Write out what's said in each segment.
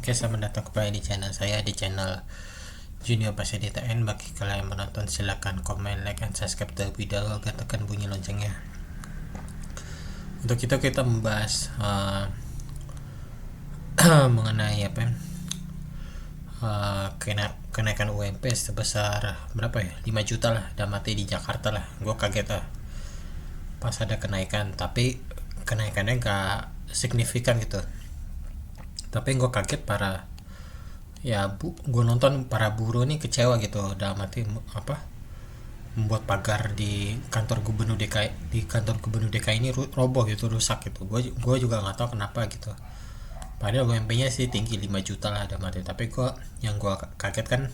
Oke, selamat datang kembali di channel saya, di channel Junior Pasedita N. Bagi kalian yang menonton, silahkan komen, like, dan subscribe terlebih dahulu agar tekan bunyi loncengnya. Untuk itu kita membahas mengenai apa ya, kenaikan UMP sebesar berapa ya, 5 juta lah, dan mati di Jakarta lah. Gue kaget lah pas ada kenaikan, tapi kenaikannya gak signifikan gitu. Tapi gue kaget gue nonton para buruh nih kecewa gitu, dalam arti apa, membuat pagar di kantor gubernur DKI ini roboh gitu, rusak gitu. Gue juga nggak tahu kenapa gitu, padahal UMP-nya sih tinggi 5 juta lah dalam arti. Tapi yang gue kaget kan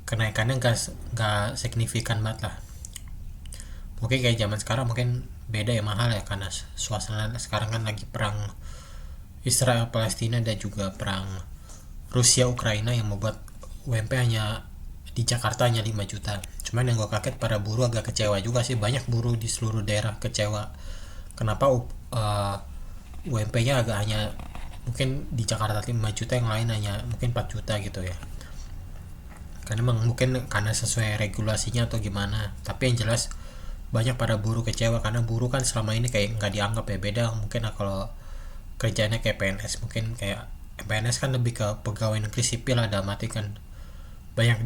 kenaikannya nggak signifikan banget lah. Mungkin kayak zaman sekarang mungkin beda ya, mahal ya, karena suasana sekarang kan lagi perang Israel Palestina dan juga perang Rusia Ukraina yang membuat UMP hanya di Jakarta hanya 5 juta. Cuman yang gue kaget, para buruh agak kecewa juga sih. Banyak buruh di seluruh daerah kecewa kenapa UMP-nya agak hanya mungkin di Jakarta 5 juta, yang lain hanya mungkin 4 juta gitu ya. Karena memang mungkin karena sesuai regulasinya atau gimana. Tapi yang jelas banyak para buruh kecewa, karena buruh kan selama ini kayak nggak dianggap ya, beda mungkin kalau kerjanya kayak PNS. Mungkin kayak PNS kan lebih ke pegawai negeri sipil lah, dalam arti kan banyak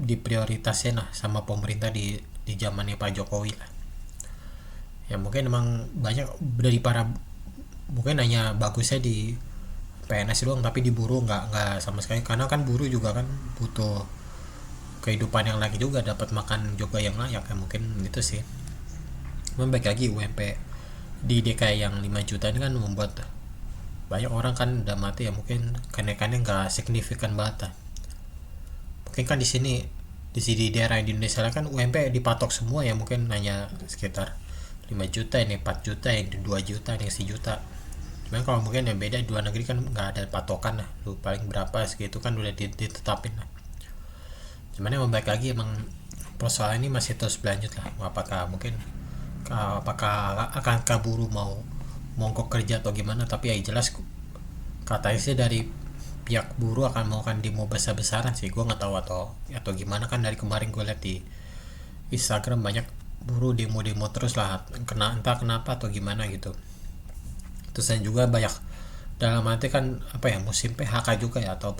diprioritasin lah sama pemerintah di zamannya Pak Jokowi lah. Ya mungkin emang banyak dari para, mungkin hanya bagusnya di PNS doang, tapi di buruh nggak sama sekali. Karena kan buruh juga kan butuh kehidupan yang layak juga, dapat makan juga yang layak ya, mungkin gitu sih. Baik lagi UMP di DKI yang 5 juta ini kan membuat banyak orang kan udah mati ya, mungkin kenaikannya nggak signifikan banget. Mungkin kan di daerah di Indonesia kan UMP dipatok semua ya, mungkin hanya sekitar 5 juta, ini 4 juta, ini 2 juta, ini 1 juta. Cuman kalau mungkin yang beda di luar negeri kan nggak ada patokan lah, lu paling berapa segitu kan udah ditetapin lah. Cuman yang baik lagi, emang persoalan ini masih terus berlanjut lah. Apakah akan kaburu mau mogok kerja atau gimana. Tapi ya jelas katanya sih dari pihak buruh akan melakukan demo besar-besaran sih. Gue nggak tahu atau gimana, kan dari kemarin gue lihat di Instagram banyak buruh demo terus lah, entah kenapa atau gimana gitu. Terus juga banyak dalam arti kan apa ya, musim PHK juga ya, atau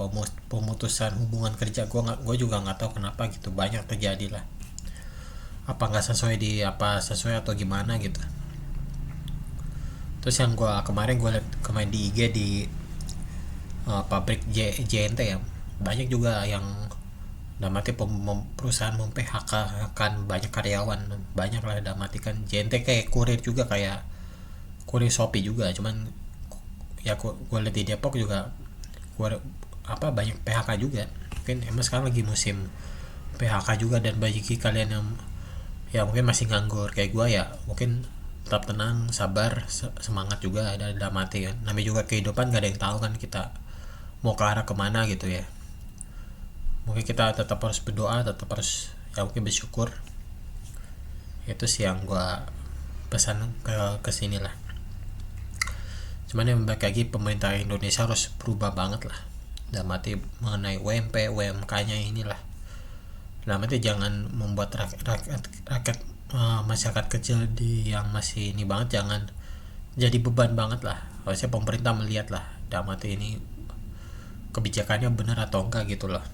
pemutusan hubungan kerja. Gue juga nggak tahu kenapa gitu, banyak terjadi lah. Apa nggak sesuai atau gimana gitu. Terus yang kemarin gue liat di IG di pabrik JNT ya, banyak juga yang dalam arti perusahaan mem-PHK kan banyak karyawan, banyak lah dalam arti kan. JNT kayak kurir juga, kayak kurir Shopee juga. Cuman ya gue liat di Depok juga banyak PHK juga. Mungkin emang sekarang lagi musim PHK juga. Dan bagi kalian yang ya mungkin masih nganggur kayak gue, ya mungkin tetap tenang, sabar, semangat juga, ada mati kan. Namanya juga kehidupan, gak ada yang tahu kan kita mau ke arah kemana gitu ya. Mungkin kita tetap harus berdoa, tetap harus ya mungkin bersyukur. Itu sih yang gue pesan ke sini lah. Cuman yang baik lagi, pemerintah Indonesia harus berubah banget lah dalam arti mengenai UMP, UMK-nya inilah. Dalam arti jangan membuat rakyat masyarakat kecil yang masih ini banget, jangan jadi beban banget lah. Harusnya pemerintah melihat lah dalam arti ini kebijakannya benar atau enggak gitu loh.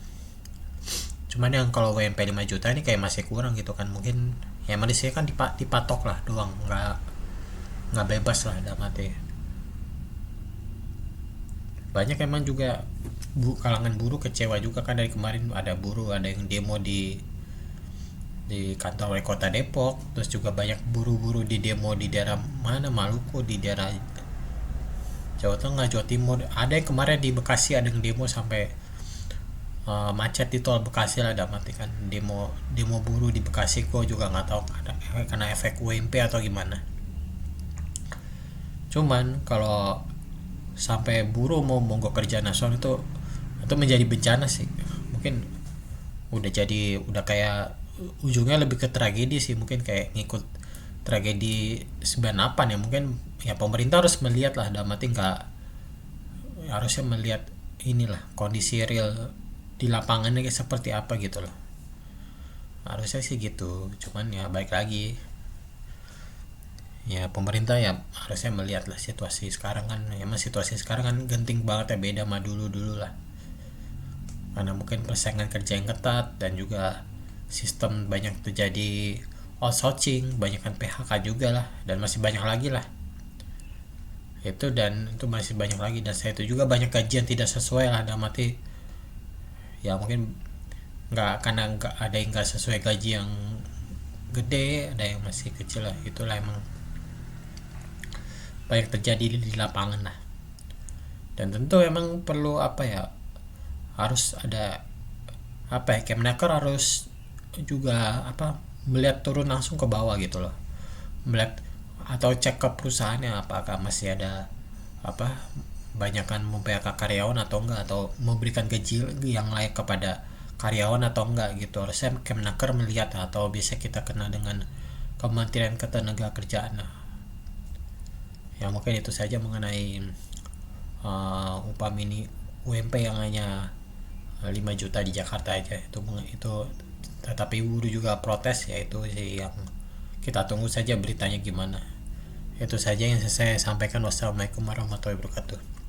Cuman yang kalau UMP 5 juta ini kayak masih kurang gitu kan. Mungkin ya Malaysia kan dipatok lah doang, nggak bebas lah dalam arti. Banyak emang juga kalangan buruh kecewa juga kan. Dari kemarin ada yang demo di kantor wali kota Depok. Terus juga banyak buruh-buruh di demo di daerah mana, Maluku, di daerah Jawa Tengah, Jawa Timur. Ada yang kemarin di Bekasi, ada yang demo sampai macet di tol Bekasi lah, dalam arti kan demo buruh di Bekasi. Gue juga nggak tahu karena efek UMP atau gimana. Cuman kalau sampai buruh mau mogok kerja nasional itu menjadi bencana sih. Mungkin udah kayak ujungnya lebih ke tragedi sih, mungkin kayak ngikut tragedi 98 ya. Mungkin ya pemerintah harus melihat lah, dalam arti nggak, harusnya melihat inilah kondisi real di lapangannya kayak seperti apa gitu loh. Harusnya sih gitu, cuman ya baik lagi, ya pemerintah ya harusnya melihat lah situasi sekarang kan. Emang situasi sekarang kan genting banget ya, beda sama dulu dulu lah, karena mungkin persaingan kerja yang ketat dan juga sistem banyak terjadi outsourcing, banyak kan PHK juga lah, dan masih banyak lagi lah itu, dan itu masih banyak lagi. Dan saya itu juga banyak gajian tidak sesuai lah, dalam arti ya mungkin nggak, karena nggak ada yang nggak sesuai gaji yang gede, ada yang masih kecil lah. Itulah emang banyak terjadi di lapangan lah. Dan tentu emang perlu apa ya, harus ada apa ya, Kemenaker harus juga apa, melihat turun langsung ke bawah gitu loh, melihat atau cek ke perusahaannya apakah masih ada apa, banyakkan memphk karyawan atau enggak, atau memberikan gaji yang layak kepada karyawan atau enggak gitu. Harusnya Kemenaker melihat, atau biasa kita kenal dengan Kementerian Ketenagakerjaan. Ya mungkin itu saja mengenai upah mini UMP yang hanya 5 juta di Jakarta aja. Itu tetapi buruh juga protes, ya itu sih yang kita tunggu saja beritanya gimana. Itu saja yang saya sampaikan. Wassalamualaikum warahmatullahi wabarakatuh.